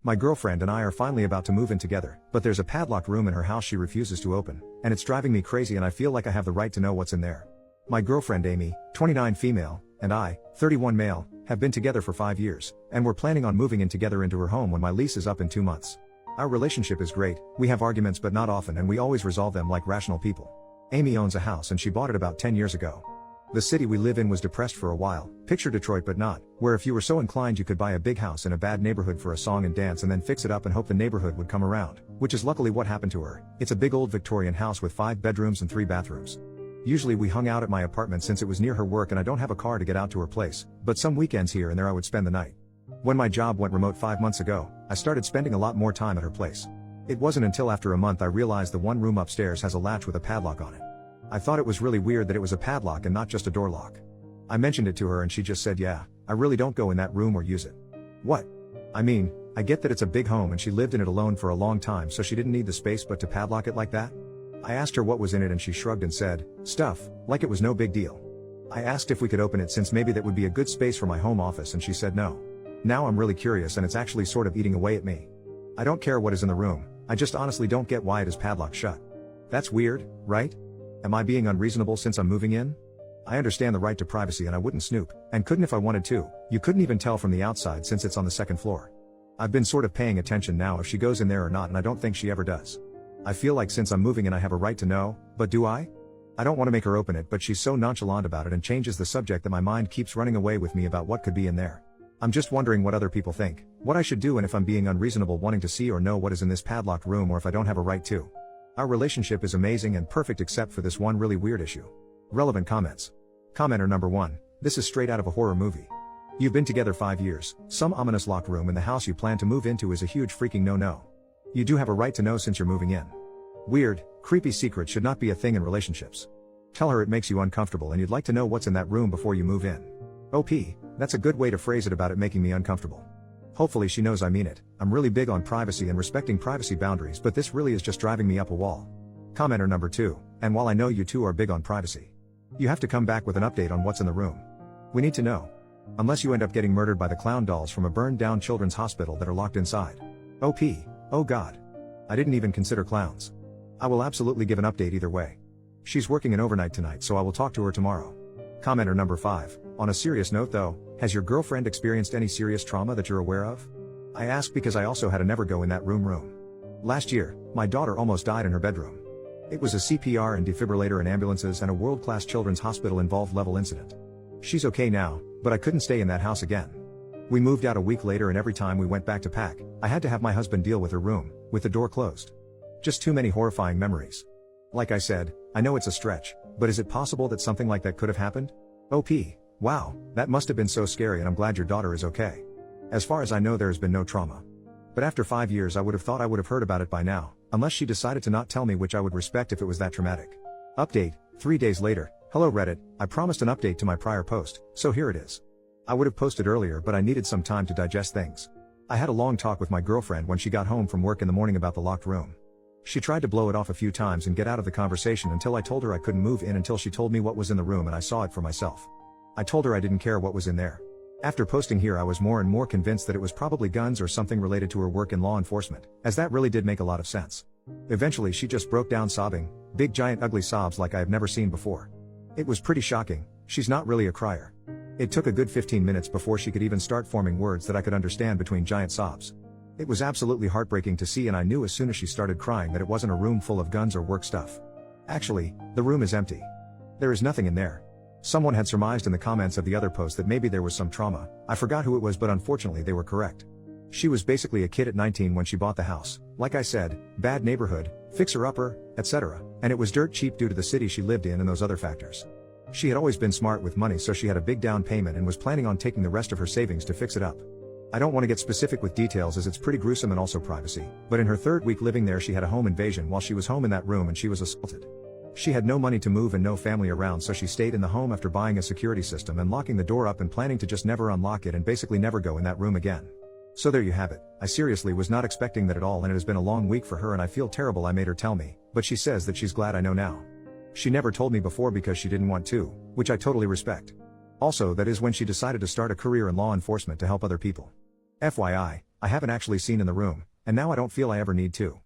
My girlfriend and I are finally about to move in together, but there's a padlocked room in her house she refuses to open, and it's driving me crazy and I feel like I have the right to know what's in there. My girlfriend Amy, 29 female, and I, 31 male, have been together for 5 years, and we're planning on moving in together into her home when my lease is up in 2 months. Our relationship is great, we have arguments but not often and we always resolve them like rational people. Amy owns a house and she bought it about 10 years ago. The city we live in was depressed for a while, picture Detroit but not, where if you were so inclined you could buy a big house in a bad neighborhood for a song and dance and then fix it up and hope the neighborhood would come around, which is luckily what happened to her. It's a big old Victorian house with 5 bedrooms and 3 bathrooms. Usually we hung out at my apartment since it was near her work and I don't have a car to get out to her place, but some weekends here and there I would spend the night. When my job went remote 5 months ago, I started spending a lot more time at her place. It wasn't until after a month I realized the one room upstairs has a latch with a padlock on it. I thought it was really weird that it was a padlock and not just a door lock. I mentioned it to her and she just said yeah, I really don't go in that room or use it. What? I mean, I get that it's a big home and she lived in it alone for a long time so she didn't need the space but to padlock it like that? I asked her what was in it and she shrugged and said, stuff, like it was no big deal. I asked if we could open it since maybe that would be a good space for my home office and she said no. Now I'm really curious and it's actually sort of eating away at me. I don't care what is in the room, I just honestly don't get why it is padlocked shut. That's weird, right? Am I being unreasonable since I'm moving in? I understand the right to privacy and I wouldn't snoop, and couldn't if I wanted to. You couldn't even tell from the outside since it's on the 2nd floor. I've been sort of paying attention now if she goes in there or not and I don't think she ever does. I feel like since I'm moving in I have a right to know, but do I? I don't want to make her open it but she's so nonchalant about it and changes the subject that my mind keeps running away with me about what could be in there. I'm just wondering what other people think, what I should do and if I'm being unreasonable wanting to see or know what is in this padlocked room or if I don't have a right to. Our relationship is amazing and perfect except for this one really weird issue. Relevant comments. Commenter number 1, this is straight out of a horror movie. You've been together 5 years, some ominous locked room in the house you plan to move into is a huge freaking no-no. You do have a right to know since you're moving in. Weird, creepy secrets should not be a thing in relationships. Tell her it makes you uncomfortable and you'd like to know what's in that room before you move in. OP, that's a good way to phrase it about it making me uncomfortable. Hopefully she knows I mean it. I'm really big on privacy and respecting privacy boundaries but this really is just driving me up a wall. Commenter number 2, and while I know you two are big on privacy, you have to come back with an update on what's in the room. We need to know. Unless you end up getting murdered by the clown dolls from a burned down children's hospital that are locked inside. OP, oh god. I didn't even consider clowns. I will absolutely give an update either way. She's working an overnight tonight so I will talk to her tomorrow. Commenter number 5, on a serious note though, has your girlfriend experienced any serious trauma that you're aware of? I ask because I also had a never go in that room. Last year, my daughter almost died in her bedroom. It was a CPR and defibrillator and ambulances and a world-class children's hospital involved level incident. She's okay now, but I couldn't stay in that house again. We moved out a week later and every time we went back to pack, I had to have my husband deal with her room, with the door closed. Just too many horrifying memories. Like I said, I know it's a stretch, but is it possible that something like that could have happened? OP, wow, that must have been so scary and I'm glad your daughter is okay. As far as I know there has been no trauma. But after 5 years I would have thought I would have heard about it by now, unless she decided to not tell me, which I would respect if it was that traumatic. Update, 3 days later. Hello Reddit, I promised an update to my prior post, so here it is. I would have posted earlier but I needed some time to digest things. I had a long talk with my girlfriend when she got home from work in the morning about the locked room. She tried to blow it off a few times and get out of the conversation until I told her I couldn't move in until she told me what was in the room and I saw it for myself. I told her I didn't care what was in there. After posting here I was more and more convinced that it was probably guns or something related to her work in law enforcement, as that really did make a lot of sense. Eventually she just broke down sobbing, big giant ugly sobs like I have never seen before. It was pretty shocking, she's not really a crier. It took a good 15 minutes before she could even start forming words that I could understand between giant sobs. It was absolutely heartbreaking to see and I knew as soon as she started crying that it wasn't a room full of guns or work stuff. Actually, the room is empty. There is nothing in there. Someone had surmised in the comments of the other post that maybe there was some trauma. I forgot who it was but unfortunately they were correct. She was basically a kid at 19 when she bought the house. Like I said, bad neighborhood, fixer-upper, etc. And it was dirt cheap due to the city she lived in and those other factors. She had always been smart with money so she had a big down payment and was planning on taking the rest of her savings to fix it up. I don't want to get specific with details as it's pretty gruesome and also privacy, but in her 3rd week living there she had a home invasion while she was home in that room and she was assaulted. She had no money to move and no family around so she stayed in the home after buying a security system and locking the door up and planning to just never unlock it and basically never go in that room again. So there you have it. I seriously was not expecting that at all and it has been a long week for her and I feel terrible I made her tell me, but she says that she's glad I know now. She never told me before because she didn't want to, which I totally respect. Also that is when she decided to start a career in law enforcement to help other people. FYI, I haven't actually seen in the room, and now I don't feel I ever need to.